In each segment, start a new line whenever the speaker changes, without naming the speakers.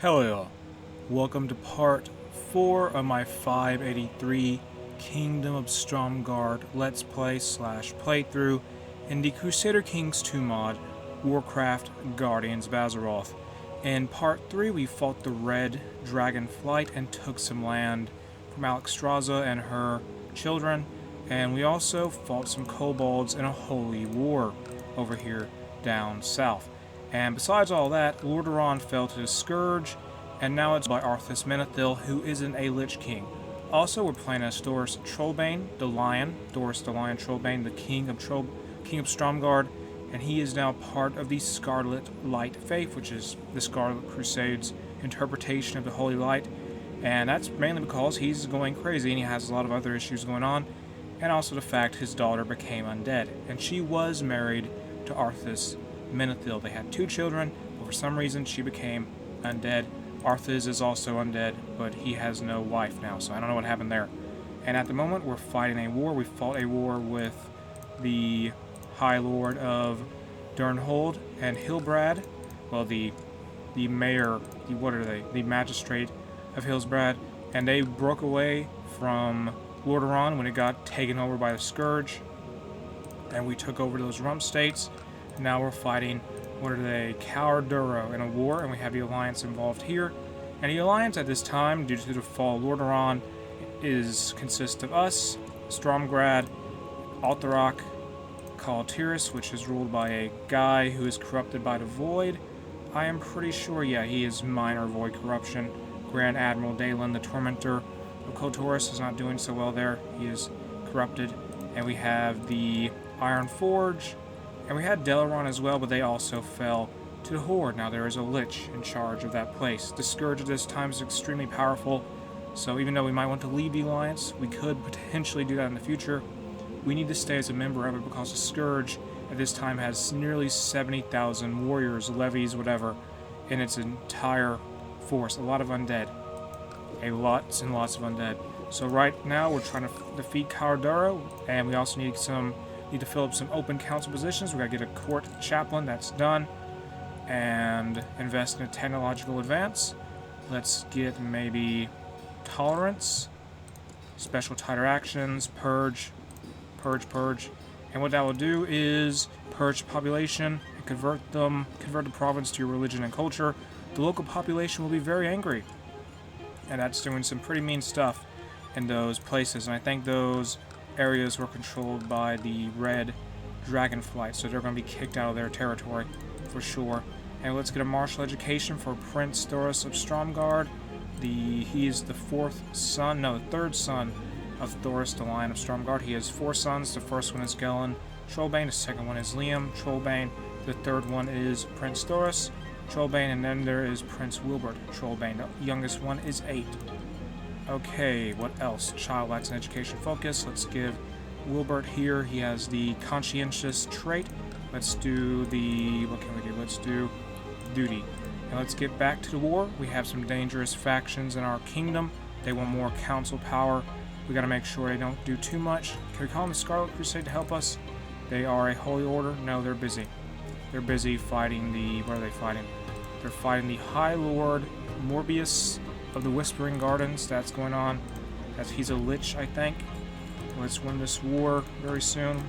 Hello, welcome to part 4 of my 583 Kingdom of Stromgarde Let's Play / playthrough in the Crusader Kings 2 mod, Warcraft Guardians of Azeroth. In part 3 we fought the Red Dragon Flight and took some land from Alexstrasza and her children, and we also fought some kobolds in a holy war over here down south. And besides all that, Lordaeron fell to the Scourge, and now it's by Arthas Menethil, who isn't a Lich King. Also, we're playing as Doris Trollbane, the Lion, Doris the Lion Trollbane, the King of Stromgarde, and he is now part of the Scarlet Light Faith, which is the Scarlet Crusade's interpretation of the Holy Light. And that's mainly because he's going crazy and he has a lot of other issues going on, and also the fact his daughter became undead, and she was married to Arthas Menethil. They had 2 children, but for some reason she became undead. Arthas is also undead, but he has no wife now, so I don't know what happened there. And at the moment we're fighting a war. We fought a war with the High Lord of Durnhold and Hilbrad. Well, the mayor, the magistrate of Hilsbrad, and they broke away from Lordaeron when it got taken over by the Scourge, and we took over those rump states. Now we're fighting, Calduro in a war, and we have the Alliance involved here. And the Alliance at this time, due to the fall of Lordaeron, consists of us, Stromgarde, Altharak, Kalatiris, which is ruled by a guy who is corrupted by the Void. I am pretty sure, yeah, he is minor Void corruption. Grand Admiral Dalen, the Tormentor of Kotoris, is not doing so well there. He is corrupted. And we have the Iron Forge, and we had Delaron as well, but they also fell to the Horde. Now there is a Lich in charge of that place. The Scourge at this time is extremely powerful, so even though we might want to leave the Alliance, we could potentially do that in the future. We need to stay as a member of it because the Scourge at this time has nearly 70,000 warriors, levies, whatever, in its entire force. A lot of undead. Lots and lots of undead. So right now we're trying to defeat Calduro, and we also need to fill up some open council positions. We gotta get a court chaplain, that's done, and invest in a technological advance. Let's get maybe tolerance, special tighter actions, purge, and what that will do is purge the population and convert the province to your religion and culture. The local population will be very angry, and that's doing some pretty mean stuff in those places, and I think those areas were controlled by the Red Dragon Flight, so they're going to be kicked out of their territory for sure. And let's get a martial education for Prince Doris of Stromgarde. He is the third son of Doris the Lion of Stromgarde. He has 4 sons. The first one is Gelen Trollbane, the second one is Liam Trollbane, the third one is Prince Doris Trollbane, and then there is Prince Wilbert Trollbane. The youngest one is 8. Okay, what else? Child lacks an education focus. Let's give Wilbert here. He has the conscientious trait. Let's do what can we do? Let's do duty. And let's get back to the war. We have some dangerous factions in our kingdom. They want more council power. We gotta make sure they don't do too much. Can we call them the Scarlet Crusade to help us? They are a holy order. No, they're busy. They're busy fighting what are they fighting? They're fighting the High Lord Morbius of the Whispering Gardens. That's going on. He's a Lich, I think. Let's win this war very soon.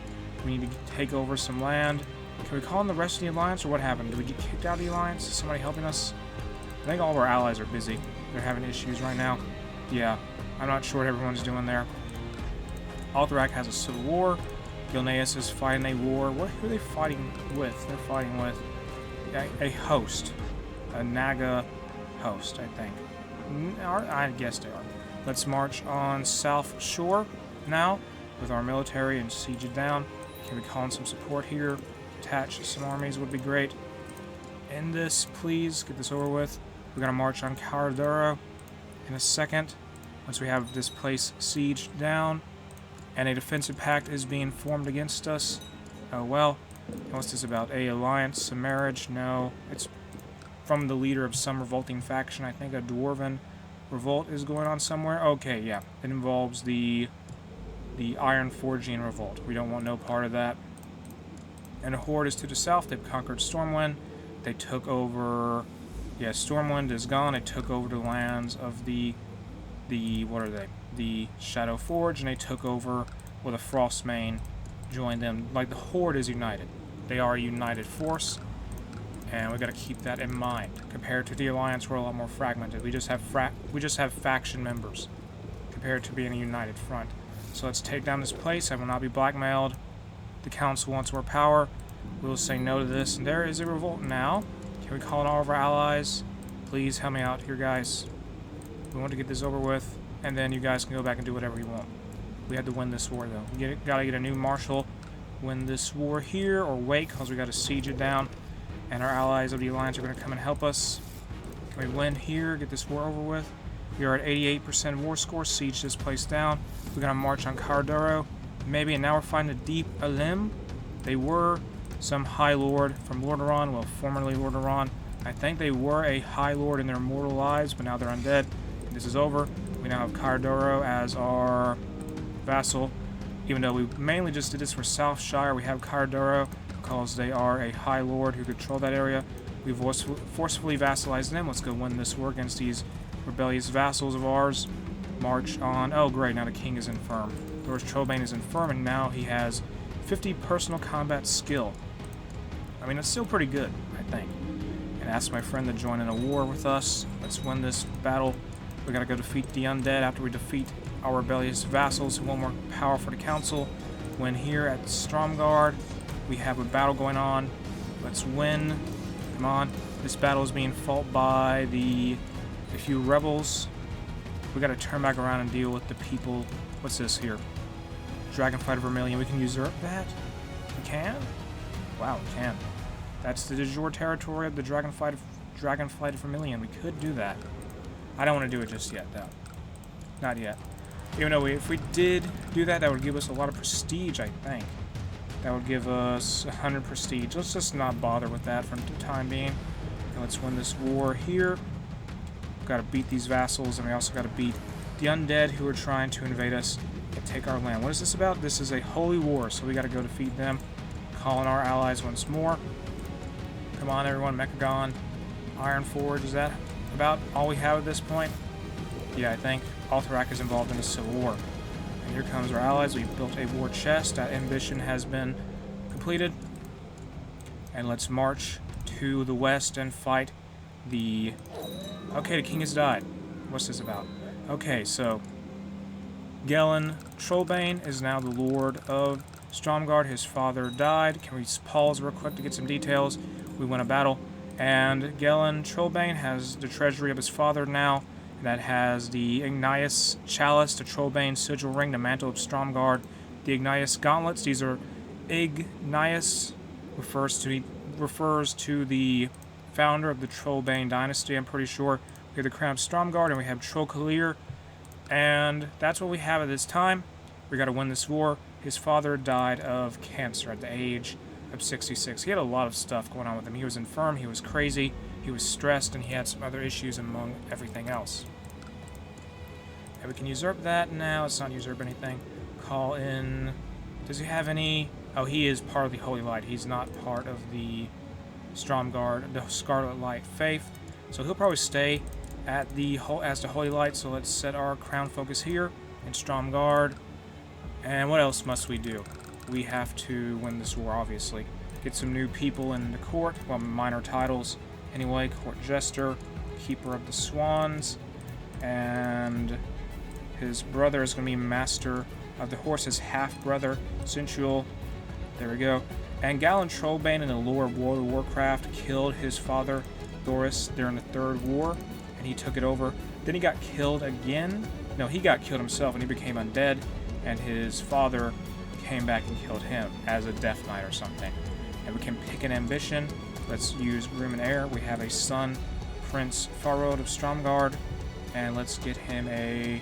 We need to take over some land. Can we call in the rest of the Alliance, or what happened? Did we get kicked out of the Alliance? Is somebody helping us? I think all of our allies are busy. They're having issues right now. Yeah, I'm not sure what everyone's doing there. Altharak has a civil war. Gilneas is fighting a war. Who are they fighting with? They're fighting with a host. A Naga host, I think. I guess they are. Let's march on South Shore now with our military and siege it down. Can we call in some support here? Attach some armies would be great. End this, please. Get this over with. We're going to march on Calduro in a second once we have this place sieged down. And a defensive pact is being formed against us. Oh well. And what's this about? A alliance? A marriage? No. It's from the leader of some revolting faction. I think a dwarven revolt is going on somewhere. Okay, yeah. It involves the Iron Forgian revolt. We don't want no part of that. And a horde is to the south. They've conquered Stormwind. They took over Yeah, Stormwind is gone. They took over the lands of the what are they? The Shadow Forge, and they took over, well, the Frostmane joined them. Like, the Horde is united. They are a united force, and we got to keep that in mind. Compared to the Alliance, we're a lot more fragmented. We just have faction members compared to being a united front. So let's take down this place. I will not be blackmailed. The Council wants more power. We will say no to this. And there is a revolt now. Can we call in all of our allies? Please help me out here, guys. We want to get this over with, and then you guys can go back and do whatever you want. We had to win this war, though. We gotta get a new marshal, win this war here, or wait, because we gotta siege it down, and our allies of the Alliance are gonna come and help us. Can we win here, get this war over with? We are at 88% war score, siege this place down. We're gonna march on Cardoro, maybe, and now we're fighting the Ditlevsen. They were some High Lord from Lordaeron, well, formerly Lordaeron. I think they were a High Lord in their mortal lives, but now they're undead. This is over. We now have Cardoro as our vassal. Even though we mainly just did this for Southshire, we have Cardoro because they are a High Lord who control that area. We've forcefully vassalized them. Let's go win this war against these rebellious vassals of ours. March on. Oh, great. Now the king is infirm. Lord Trollbane is infirm, and now he has 50 personal combat skill. I mean, that's still pretty good, I think. And ask my friend to join in a war with us. Let's win this battle. We gotta go defeat the undead after we defeat our rebellious vassals who want more power for the council. When here at Stromgarde, we have a battle going on. Let's win. Come on. This battle is being fought by a few rebels. We gotta turn back around and deal with the people. What's this here? Dragonflight of Vermilion. We can usurp that? We can? Wow, we can. That's the de jure territory of the Dragonflight of Vermilion. We could do that. I don't want to do it just yet, though. Not yet. Even though if we did do that, that would give us a lot of prestige, I think. That would give us 100 prestige. Let's just not bother with that for the time being. And let's win this war here. We've got to beat these vassals, and we also got to beat the undead who are trying to invade us and take our land. What is this about? This is a holy war, so we got to go defeat them. Call in our allies once more. Come on, everyone. Mechagon, Ironforge, is that about all we have at this point? Yeah, I think Alterac is involved in a civil war. And here comes our allies. We've built a war chest. That ambition has been completed. And let's march to the west and fight the... Okay, the king has died. What's this about? Okay, so Galen Trollbane is now the Lord of Stromgarde. His father died. Can we pause real quick to get some details? We win a battle. And Galen Trollbane has the treasury of his father now. That has the Gilneas Chalice, the Trollbane Sigil Ring, the Mantle of Stromgarde, the Gilneas Gauntlets. These are Gilneas refers to the founder of the Trollbane dynasty, I'm pretty sure. We have the Crown of Stromgarde, and we have Trollcalir. And that's what we have at this time. We got to win this war. His father died of cancer at the age of 66. He had a lot of stuff going on with him. He was infirm, he was crazy, he was stressed, and he had some other issues among everything else. And we can usurp that now. Let's not usurp anything. Call in... Does he have any... Oh, he is part of the Holy Light. He's not part of the Stromgarde, the Scarlet Light faith. So he'll probably stay at as the Holy Light. So let's set our crown focus here in Stromgarde. And what else must we do? We have to win this war, obviously. Get some new people in the court. Well, minor titles. Anyway, Court Jester, Keeper of the Swans, and his brother is going to be Master of the Horse, his half-brother, Sensual. There we go. And Galen Trollbane in the lore of World of Warcraft killed his father, Thoris, during the Third War, and he took it over. Then he got killed again. No, he got killed himself, and he became undead, and his father came back and killed him as a Death Knight or something. And we can pick an ambition. Let's use Room and Air. We have a son, Prince Farod of Stromgarde, and let's get him a...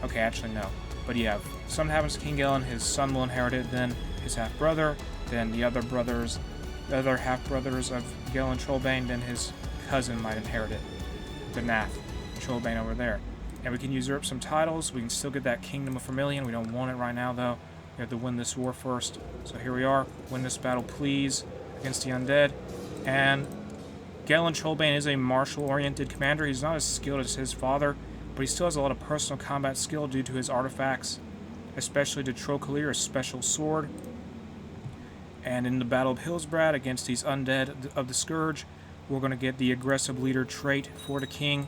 Okay, actually no. But yeah, something happens to King Galen, his son will inherit it, then his half-brother, then the other half-brothers of Galen Trollbane, then his cousin might inherit it. The Nath Trollbane over there. And we can usurp some titles. We can still get that Kingdom of Vermilion. We don't want it right now, though. We have to win this war first. So here we are. Win this battle, please, against the undead. And Galen Trollbane is a martial-oriented commander. He's not as skilled as his father, but he still has a lot of personal combat skill due to his artifacts, especially the Trollcalir, a special sword. And in the Battle of Hillsbrad against these undead of the Scourge, we're going to get the aggressive leader trait for the king.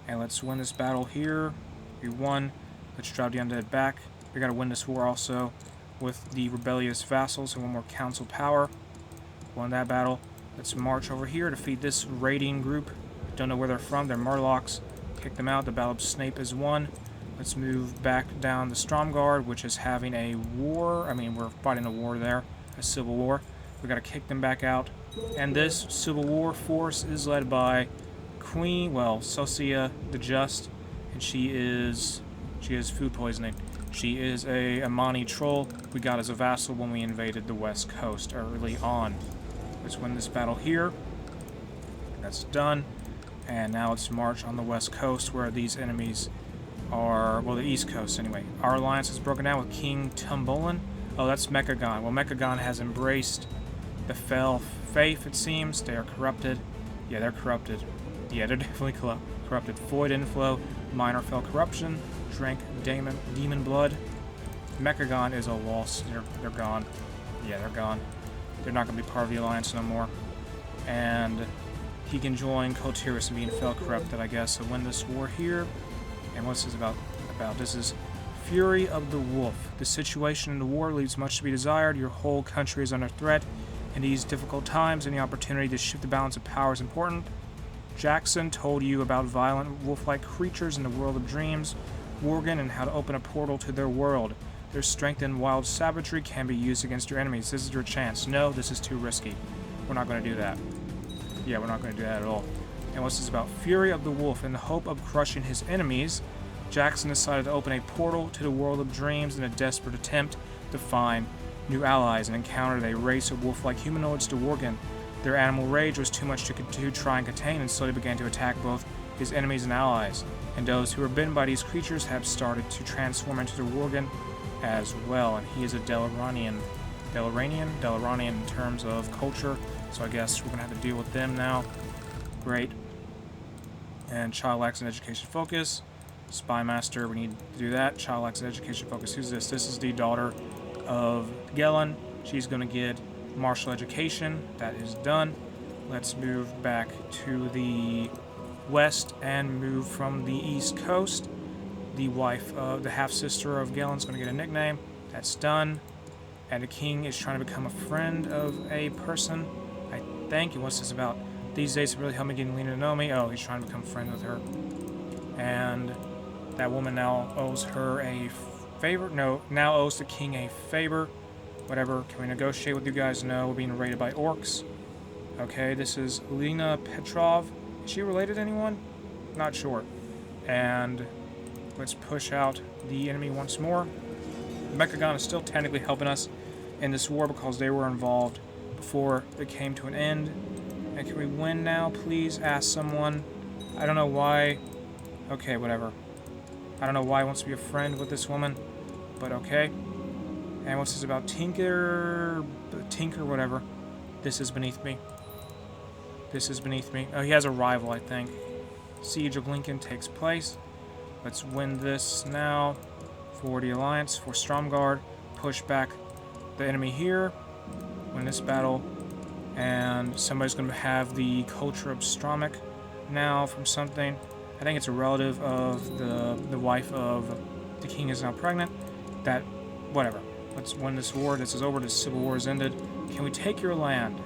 And let's win this battle here. We won. Let's drive the undead back. We got to win this war also with the rebellious vassals and one more council power. Won that battle. Let's march over here, defeat this raiding group. Don't know where they're from. They're Murlocs. Kick them out. The Battle of Snape is won. Let's move back down the Stromgarde, which is having a war. I mean, we're fighting a war there. A civil war. We got to kick them back out. And this civil war force is led by Queen, well, Sosia the Just. And she is food poisoning. She is a Amani troll we got as a vassal when we invaded the west coast early on. Let's win this battle here. That's done. And now let's march on the west coast where these enemies are, well, the east coast anyway. Our alliance is broken down with King Tumbolin. Oh, that's Mechagon. Well, Mechagon has embraced the Fell Faith, it seems. They are corrupted. Yeah, they're corrupted. Yeah, they're definitely corrupted. Void Inflow, Minor Fell Corruption, Drank Demon Blood. Mechagon is a loss. They're gone. Yeah, they're gone. They're not going to be part of the alliance no more. And he can join Kotiris and being Fell Corrupted, I guess. So win this war here. And what's this about? This is Fury of the Wolf. The situation in the war leaves much to be desired. Your whole country is under threat. In these difficult times, any opportunity to shift the balance of power is important. Jackson told you about violent wolf-like creatures in the world of dreams, Worgen, and how to open a portal to their world. Their strength and wild savagery can be used against your enemies. This is your chance. No, this is too risky. We're not going to do that. Yeah, we're not going to do that at all. And what's this about? Fury of the Wolf. In the hope of crushing his enemies, Jackson decided to open a portal to the world of dreams in a desperate attempt to find new allies and encountered a race of wolf-like humanoids to Worgen. Their animal rage was too much to try and contain, and slowly began to attack both his enemies and allies. And those who were bitten by these creatures have started to transform into the Worgen as well. And he is a Delaranian in terms of culture. So I guess we're gonna have to deal with them now. Great. And Child lacks an education focus. Spy Master, we need to do that. Child lacks an education focus. Who's this? This is the daughter of Gelen. She's gonna get martial education. That is done. Let's move back to the west and move from the east coast. The wife of the half-sister of Galen's going to get a nickname. That's done. And the king is trying to become a friend of a person, I think. And what's this about? These days have really helped me getting Lena to know me. Oh, he's trying to become a friend with her. And that woman now owes her a favor. No, now owes the king a favor. Whatever. Can we negotiate with you guys? No, we're being raided by orcs. Okay, this is Lena Petrov. Is she related to anyone? Not sure. And let's push out the enemy once more. Mechagon is still technically helping us in this war because they were involved before it came to an end. And can we win now, please? Ask someone. I don't know why. Okay, whatever. I don't know why he wants to be a friend with this woman, but okay. And what's this about? Tinker, whatever. This is beneath me. This is beneath me. Oh, he has a rival, I think. Siege of Lincoln takes place. Let's win this now for the Alliance, for Stromgarde. Push back the enemy here. Win this battle. And somebody's going to have the Culture of Stromic now from something. I think it's a relative of the wife of the king is now pregnant. That, whatever. Let's win this war. This is over. This civil war is ended. Can we take your land?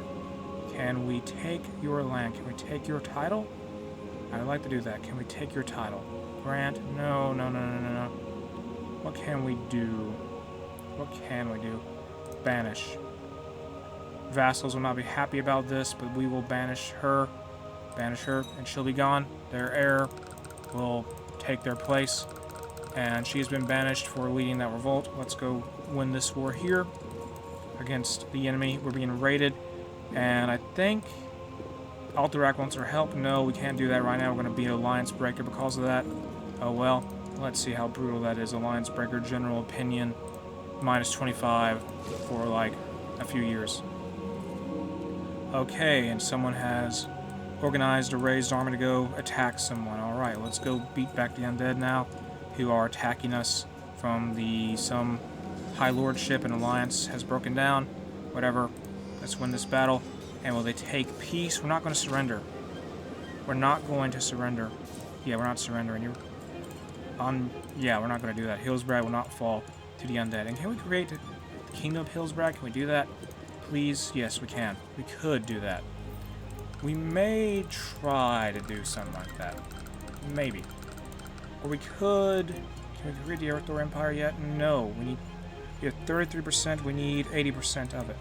Can we take your land? Can we take your title? I'd like to do that. Can we take your title? Grant? No. What can we do? What can we do? Banish. Vassals will not be happy about this, but we will banish her. Banish her, and she'll be gone. Their heir will take their place. And she's been banished for leading that revolt. Let's go win this war here against the enemy. We're being raided. And I think Alterac wants our help. No, we can't do that right now. We're going to be an Alliance Breaker because of that. Oh well. Let's see how brutal that is. Alliance Breaker, general opinion, minus 25 for like a few years. Okay, and someone has organized a raised army to go attack someone. Alright, let's go beat back the undead now, who are attacking us from some High Lordship and Alliance has broken down. Whatever. Let's win this battle. And will they take peace? We're not going to surrender. We're not going to surrender. Yeah, we're not surrendering. Yeah, we're not going to do that. Hillsbrad will not fall to the undead. And can we create the Kingdom of Hillsbrad? Can we do that? Please? Yes, we can. We could do that. We may try to do something like that. Maybe. Or we could... Can we create the Earthor Empire yet? No. We have 33%. We need 80% of it.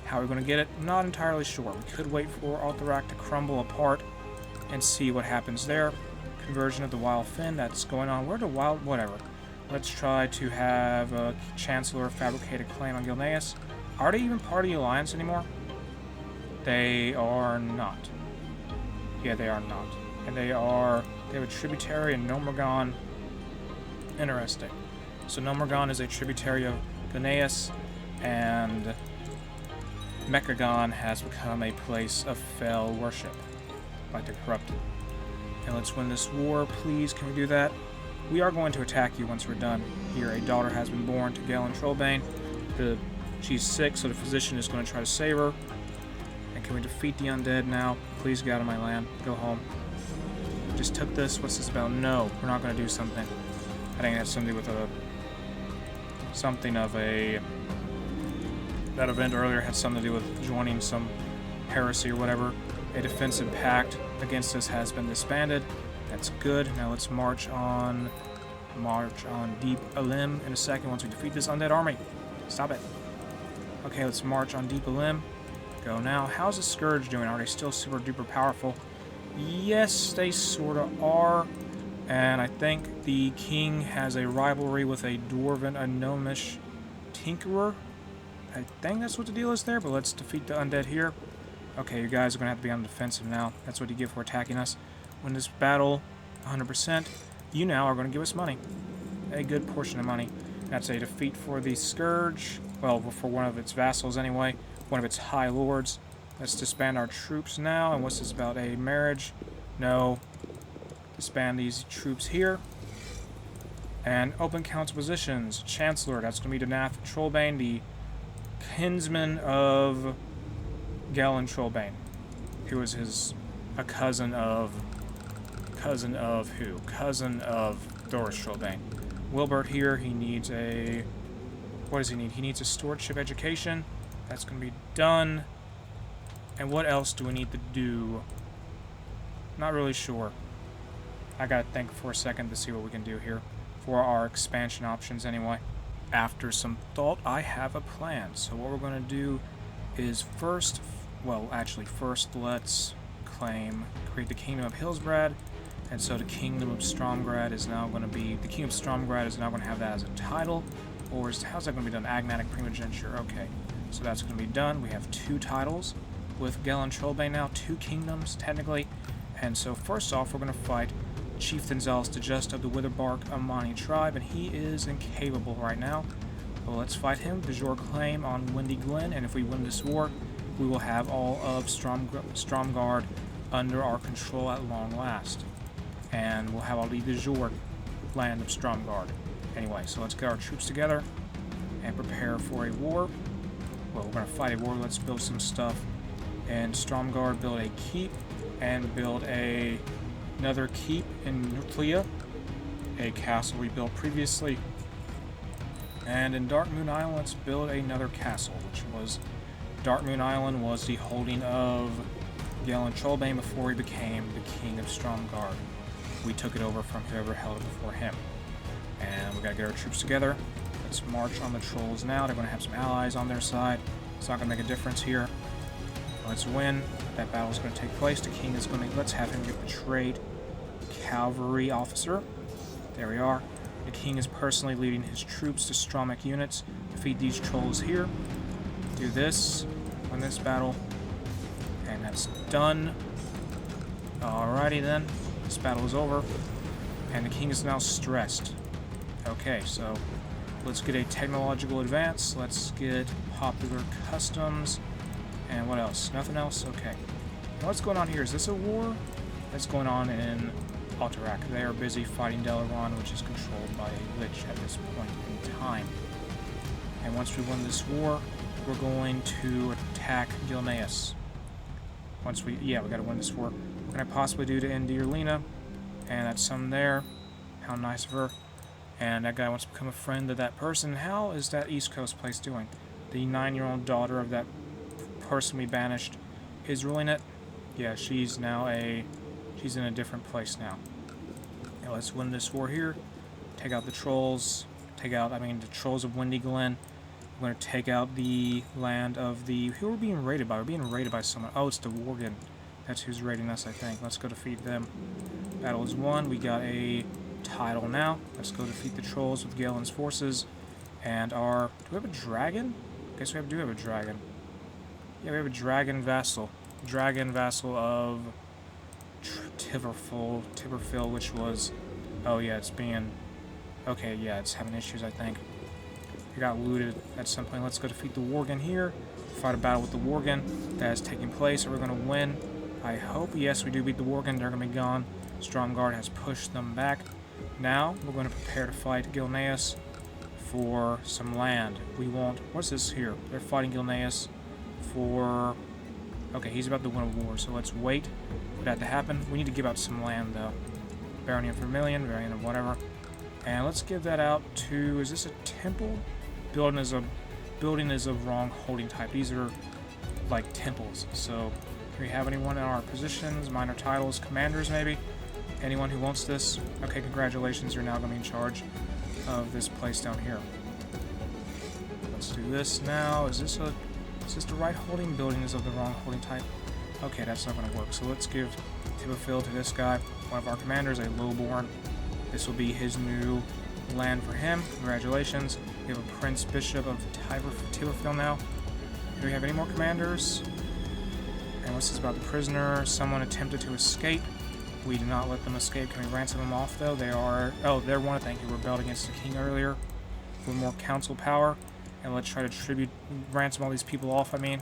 How are we going to get it? Not entirely sure. We could wait for Alterac to crumble apart and see what happens there. Conversion of the Wild Fin, that's going on. Where the Wild... Whatever. Let's try to have a Chancellor fabricate a claim on Gilneas. Are they even part of the Alliance anymore? They are not. Yeah, they are not. And they have a tributary in Nomergon. Interesting. So Nomergon is a tributary of Gilneas, and Mechagon has become a place of fell worship, like the corrupted. And let's win this war, please. Can we do that? We are going to attack you once we're done. Here, a daughter has been born to Galen Trollbane. She's sick, so the physician is going to try to save her. And can we defeat the undead now? Please get out of my land. Go home. Just took this. What's this about? No, we're not going to do something. I think it has something to do with that event earlier had something to do with joining some heresy or whatever. A defensive pact against us has been disbanded. That's good. Now let's march on Deep Elim in a second once we defeat this undead army. Stop it. Okay, let's march on Deep Elim. Go now. How's the Scourge doing? Are they still super duper powerful? Yes, they sorta are. And I think the king has a rivalry with a dwarven, a gnomish tinkerer. I think that's what the deal is there, but let's defeat the undead here. Okay, you guys are going to have to be on the defensive now. That's what you get for attacking us. Win this battle 100%. You now are going to give us money. A good portion of money. That's a defeat for the Scourge. Well, for one of its vassals anyway. One of its high lords. Let's disband our troops now. And what's this about? A marriage? No. Disband these troops here. And open council positions. Chancellor, that's going to be Denath Trollbane, the kinsman of Galen Trollbane, who is a cousin of who? Cousin of Doris Trollbane. Wilbert here, he needs a... What does he need? He needs a stewardship education. That's going to be done. And what else do we need to do? Not really sure. I gotta think for a second to see what we can do here for our expansion options anyway. After some thought, I have a plan. So what we're going to do is first let's create the Kingdom of Hillsbrad. And so the Kingdom of Stromgarde is now going to be, the King of Stromgarde is now going to have that as a title. Or how's that going to be done? Agnatic Primogeniture. Okay, so that's going to be done. We have 2 titles with Galen Trollbane now, 2 kingdoms technically. And so first off, we're going to fight Chieftain Zealous the Just of the Witherbark Amani tribe, and he is incapable right now. Well, let's fight him. De jure claim on Windy Glen, and if we win this war, we will have all of Stromgarde under our control at long last. And we'll have all the de jure land of Stromgarde. Anyway, so let's get our troops together and prepare for a war. Well, we're going to fight a war. Let's build some stuff. And Stromgarde, build a keep, and build another keep in Nuclea, a castle we built previously. And in Darkmoon Island, let's build another castle, which was... Darkmoon Island was the holding of Galen Trollbane before he became the King of Stromgarde. We took it over from whoever held it before him. And we gotta get our troops together. Let's march on the trolls now. They're gonna have some allies on their side. It's not gonna make a difference here. Let's win. That battle's gonna take place. The king is gonna... Let's have him get betrayed. Cavalry officer. There we are. The king is personally leading his troops to Stromic units. Defeat these trolls here. Do this. Win this battle. And that's done. Alrighty then. This battle is over. And the king is now stressed. Okay, so let's get a technological advance. Let's get popular customs. And what else? Nothing else? Okay. Now, what's going on here? Is this a war? That's going on in Alterac. They are busy fighting Delaron, which is controlled by a lich at this point in time. And once we win this war, we're going to attack Gilneas. We gotta win this war. What can I possibly do to end Dearlina? And that's some there. How nice of her. And that guy wants to become a friend of that person. How is that East Coast place doing? The 9-year-old daughter of that person we banished is ruling it. Yeah, she's in a different place now. Now let's win this war here. Take out the trolls. The trolls of Windy Glen. We're going to take out the land of the... Who are we being raided by? We're being raided by someone. Oh, it's the Worgen. That's who's raiding us, I think. Let's go defeat them. Battle is won. We got a title now. Let's go defeat the trolls with Galen's forces. And our... Do we have a dragon? I guess we do have a dragon. Yeah, we have a dragon vassal. Dragon vassal of... Tiberfil, which was... Oh, yeah, it's being... Okay, yeah, it's having issues, I think. It got looted at some point. Let's go defeat the Worgen here. Fight a battle with the Worgen. That is taking place. Are we going to win? I hope. Yes, we do beat the Worgen. They're going to be gone. Stromgarde has pushed them back. Now, we're going to prepare to fight Gilneas for some land. We want... What's this here? They're fighting Gilneas for... Okay, he's about to win a war, so let's wait for that to happen. We need to give out some land, though. Barony of Vermilion, Barony of whatever. And let's give that out to... Is this a temple? Building is a wrong holding type. These are like temples. So, do we have anyone in our positions, minor titles, commanders maybe? Anyone who wants this? Okay, congratulations, you're now going to be in charge of this place down here. Let's do this now. Is this the right holding? Building is of the wrong holding type. Okay, that's not going to work. So let's give Tiberfil to this guy, one of our commanders, a lowborn. This will be his new land for him. Congratulations. We have a Prince Bishop of Tiberfil now. Do we have any more commanders? And what's this about the prisoner? Someone attempted to escape. We did not let them escape. Can we ransom them off, though? They are... Oh, they're one, I think, who rebelled against the king earlier for more council power. And let's try to ransom all these people off, I mean.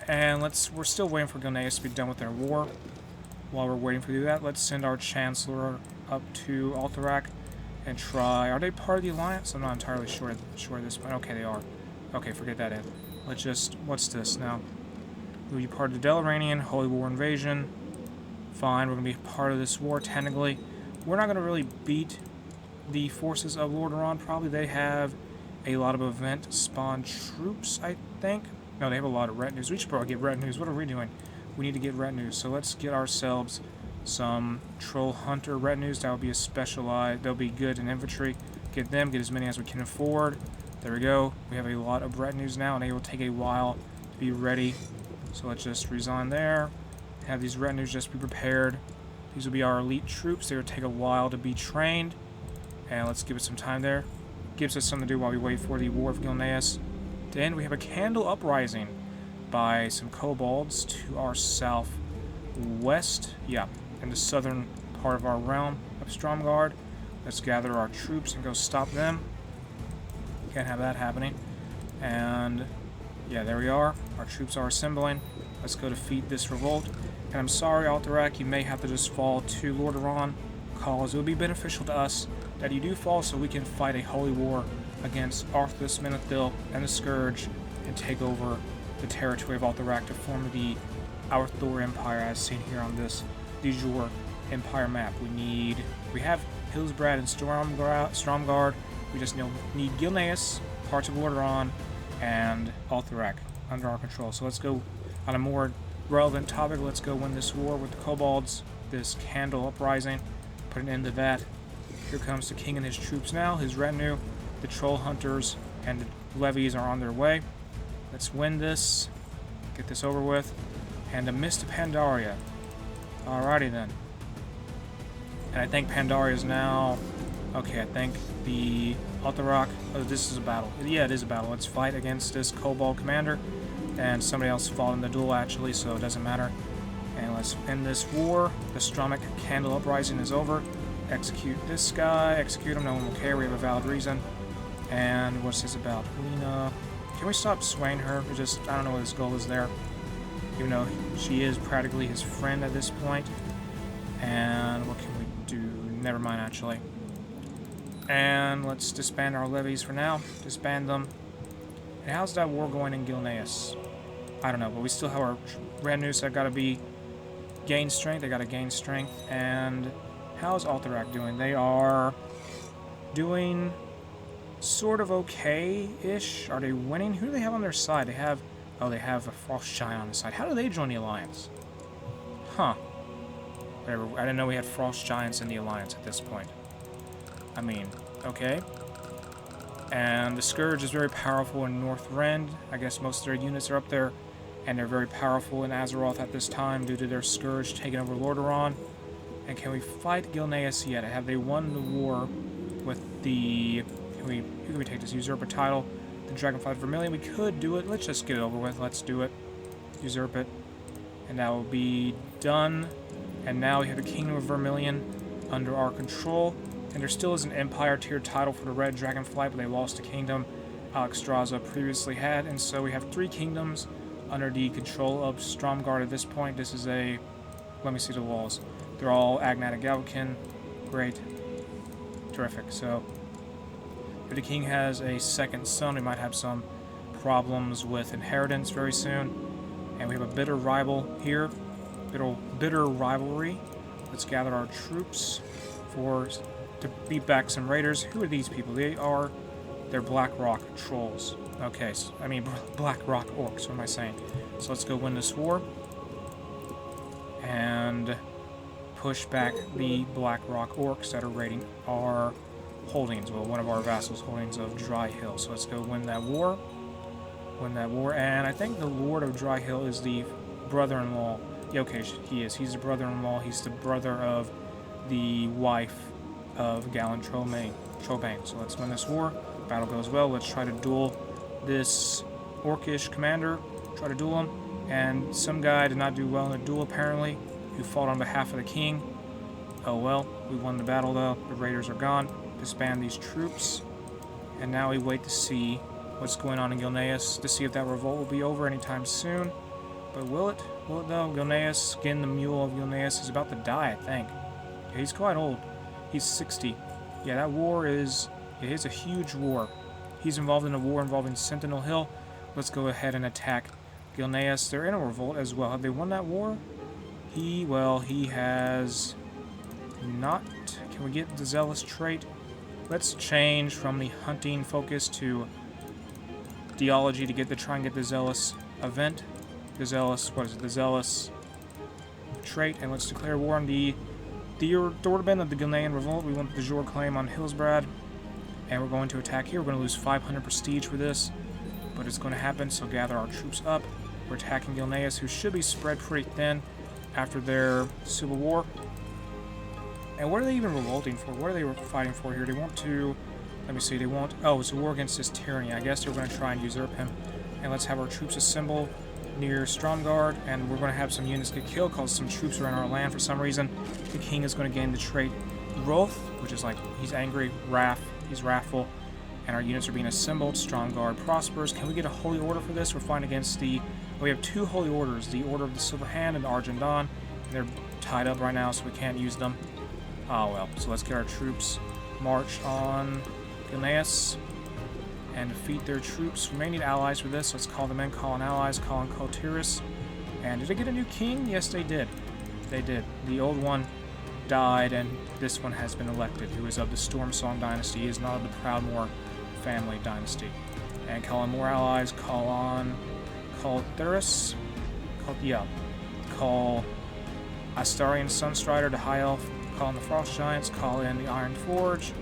And we're still waiting for Gilneas to be done with their war. While we're waiting for that, let's send our Chancellor up to Alterac and try... Are they part of the Alliance? I'm not entirely sure at this point. Okay, they are. Okay, forget that. Let's just... What's this now? We'll be part of the Delaranian Holy War Invasion. Fine, we're going to be part of this war, technically. We're not going to really beat the forces of Lordaeron, probably. They have a lot of event-spawned troops, I think. No, they have a lot of retinues. We should probably get retinues. What are we doing? We need to get retinues. So let's get ourselves some Troll Hunter retinues. That will be a specialized... They'll be good in infantry. Get them. Get as many as we can afford. There we go. We have a lot of retinues now, and they will take a while to be ready. So let's just resign there. Have these retinues just be prepared. These will be our elite troops. They will take a while to be trained. And let's give it some time there. Gives us something to do while we wait for the War of Gilneas. Then we have a Candle Uprising by some kobolds to our southwest. Yeah, in the southern part of our realm of Stromgarde. Let's gather our troops and go stop them. Can't have that happening. And yeah, there we are. Our troops are assembling. Let's go defeat this revolt. And I'm sorry, Alterac, you may have to just fall to Lordaeron, cause it would be beneficial to us that you do fall so we can fight a holy war against Arthas Menethil and the Scourge and take over the territory of Alterac to form the Arthur Empire as seen here on this de jure Empire map. We have Hillsbrad and Stromgarde. We just need Gilneas, parts of Lordaeron, and Alterac under our control. So let's go on a more relevant topic. Let's go win this war with the kobolds, this Candle Uprising, put an end to that. Here comes the king and his troops now, his retinue. The troll hunters and the levies are on their way. Let's win this, get this over with, and a Mist of Pandaria. Alrighty then. And I think Pandaria is now... Okay, I think the Alterac... Oh, this is a battle. Yeah, it is a battle. Let's fight against this kobold commander. And somebody else fought in the duel, actually, so it doesn't matter. And let's end this war. The Stromic Candle Uprising is over. Execute this guy. Execute him. No one will care. We have a valid reason. And what's this about? Lena... Can we stop swaying her? I don't know what his goal is there. even though she is practically his friend at this point. And what can we do? Never mind, actually. And let's disband our levies for now. Disband them. And how's that war going in Gilneas? I don't know, but we still have our retinue, so I gotta be gain strength. They gotta gain strength. And how's Alterac doing? They are doing sort of okay-ish. Are they winning? Who do they have on their side? They have a Frost Giant on the side. How do they join the alliance? Huh. Whatever. I didn't know we had Frost Giants in the alliance at this point. I mean, okay. And the Scourge is very powerful in Northrend. I guess most of their units are up there. And they're very powerful in Azeroth at this time due to their Scourge taking over Lordaeron. And can we fight Gilneas yet? Have they won the war with the... Who can we take this? Usurper title. The Dragonflight Vermilion. We could do it. Let's just get it over with. Let's do it. Usurp it. And that will be done. And now we have the Kingdom of Vermilion under our control. And there still is an Empire tier title for the Red Dragonflight, but they lost a kingdom Alexstrasza previously had. And so we have 3 kingdoms under the control of Stromgarde at this point. This is a... Let me see the walls. They're all Agnatic Galvakin. Great. Terrific. So, if the king has a second son, we might have some problems with inheritance very soon. And we have a bitter rival here. Bitter rivalry. Let's gather our troops to beat back some raiders. Who are these people? They're Blackrock trolls. Okay, so, I mean Blackrock orcs, what am I saying? So let's go win this war. And push back the Blackrock orcs that are raiding our holdings. Well, one of our vassals' holdings of Dry Hill. So let's go win that war. And I think the Lord of Dry Hill is the brother-in-law. Yeah, okay, he is. He's the brother-in-law. He's the brother of the wife of Gallant Trobane. So let's win this war. Battle goes well. Let's try to duel this orcish commander. Try to duel him. And some guy did not do well in the duel, apparently, who fought on behalf of the king. Oh well, we won the battle, though. The raiders are gone. Disband these troops. And now we wait to see what's going on in Gilneas, to see if that revolt will be over anytime soon. But will it? Will it, though? Gilneas, Skin the Mule of Gilneas, is about to die, I think. Yeah, he's quite old. He's 60. Yeah, that war is... Yeah, it's a huge war. He's involved in a war involving Sentinel Hill. Let's go ahead and attack Gilneas. They're in a revolt as well. Have they won that war? He has not. Can we get the Zealous trait? Let's change from the hunting focus to Theology to try and get the Zealous event. The Zealous trait. And let's declare war on the Dorben of the Gilnean revolt. We want the Jor claim on Hillsbrad. And we're going to attack here. We're going to lose 500 prestige for this. But it's going to happen, so gather our troops up. We're attacking Gilneas, who should be spread pretty thin after their civil war. And what are they even revolting for? What are they fighting for here? They want to... Let me see. They want... Oh, it's a war against his tyranny. I guess they're going to try and usurp him. And let's have our troops assemble near Stromgarde. And we're going to have some units get killed because some troops are in our land for some reason. The king is going to gain the trait Wrath, which is like he's angry, he's wrathful. And our units are being assembled. Stromgarde prospers. Can we get a holy order for this? We're fighting against the... We have 2 holy orders, the Order of the Silver Hand and the Argent Dawn. And they're tied up right now, so we can't use them. Oh well. So let's get our troops march on Gilneas and defeat their troops. We may need allies for this. Let's call them in. Call in allies. Call in Kultiris. And did they get a new king? Yes, they did. They did. The old one died, and this one has been elected, who is of the Stormsong dynasty. He is not of the Proudmoore family dynasty. And call in more allies. Call on Kultiris. Call Astarian Sunstrider, the High Elf. Call in the Frost Giants. Call in the Iron Forge.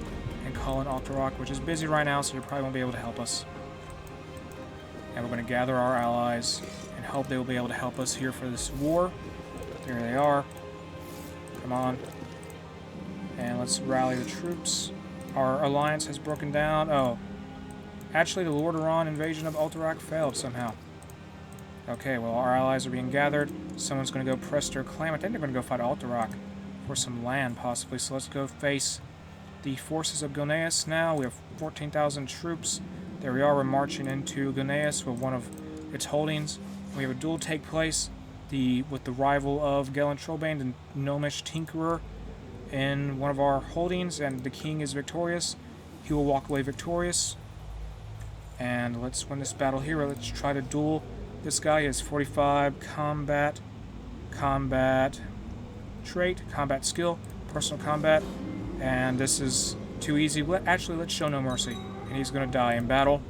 And call in Octorok, which is busy right now, so you probably won't be able to help us. And we're going to gather our allies and hope they will be able to help us here for this war. There they are. Come on. And let's rally the troops. Our alliance has broken down. Oh. Actually, the Lordaeron invasion of Alterac failed somehow. Okay, well, our allies are being gathered. Someone's going to go press their claim. I think they're going to go fight Alterac for some land, possibly. So let's go face the forces of Gilneas now. We have 14,000 troops. There we are. We're marching into Gilneas with one of its holdings. We have a duel take place. with the rival of Galen Trollbane, the Gnomish Tinkerer, in one of our holdings, and the king is victorious. He will walk away victorious. And let's win this battle here. Let's try to duel this guy. He has 45 combat trait, combat skill, personal combat, and this is too easy. Actually, let's show no mercy, and he's going to die in battle.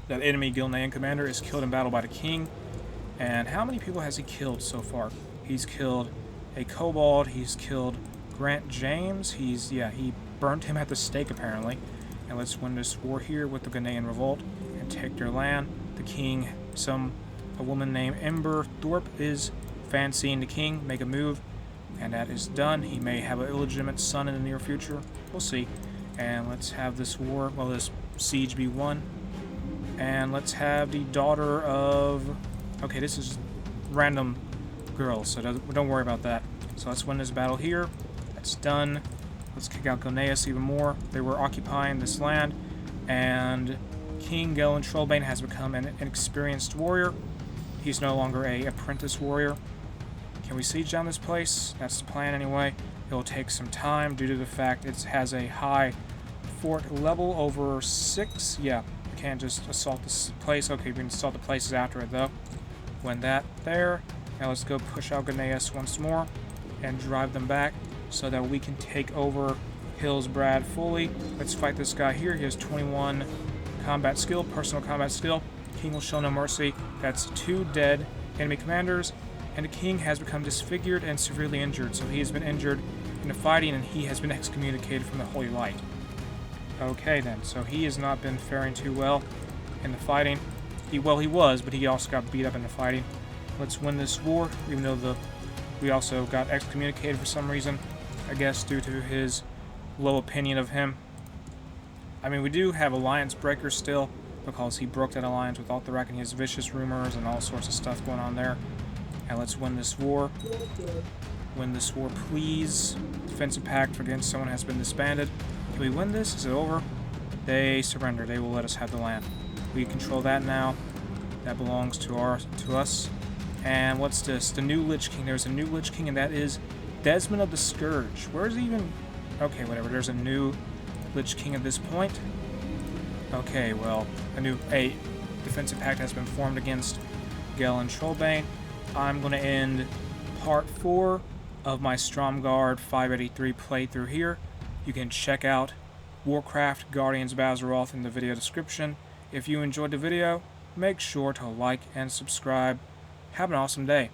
That enemy Gilnean commander is killed in battle by the king. And how many people has he killed so far? He's killed a kobold. He's killed Grant James. He burnt him at the stake apparently. And let's win this war here with the Ghanaian revolt and take their land. The king, a woman named Ember Thorpe is fancying the king, make a move, and that is done. He may have an illegitimate son in the near future. We'll see. And let's have this war, well, this siege be won. And let's have the daughter of... Okay, this is random girls, so don't worry about that. So let's win this battle here. That's done. Let's kick out Gilneas even more. They were occupying this land, and King Galen Trollbane has become an experienced warrior. He's no longer a apprentice warrior. Can we siege down this place? That's the plan anyway. It'll take some time due to the fact it has a high fort level over 6. Yeah, we can't just assault this place. Okay, we can assault the places after it though. Win that there. Now let's go push out Gilneas once more and drive them back so that we can take over Hillsbrad fully. Let's fight this guy here. He has 21 combat skill, personal combat skill. King will show no mercy. That's 2 dead enemy commanders, and the king has become disfigured and severely injured. So he has been injured in the fighting, and he has been excommunicated from the Holy Light. Okay then, so he has not been faring too well in the fighting. He was, but he also got beat up in the fighting. Let's win this war, even though we also got excommunicated for some reason, I guess due to his low opinion of him. I mean, we do have alliance breakers still, because he broke that alliance with Altharok, and he has vicious rumors and all sorts of stuff going on there. And let's win this war. Win this war, please. Defensive pact against someone has been disbanded. Can we win this? Is it over? They surrender. They will let us have the land. We control that now. That belongs to us. And what's this? The new Lich King. There's a new Lich King, and that is Desmond of the Scourge. Where's he even? Okay, whatever. There's a new Lich King at this point. Okay, well, a defensive pact has been formed against Galen Trollbane. I'm going to end part 4 of my Stromgarde 583 playthrough here. You can check out Warcraft Guardians of Azeroth in the video description. If you enjoyed the video, make sure to like and subscribe. Have an awesome day.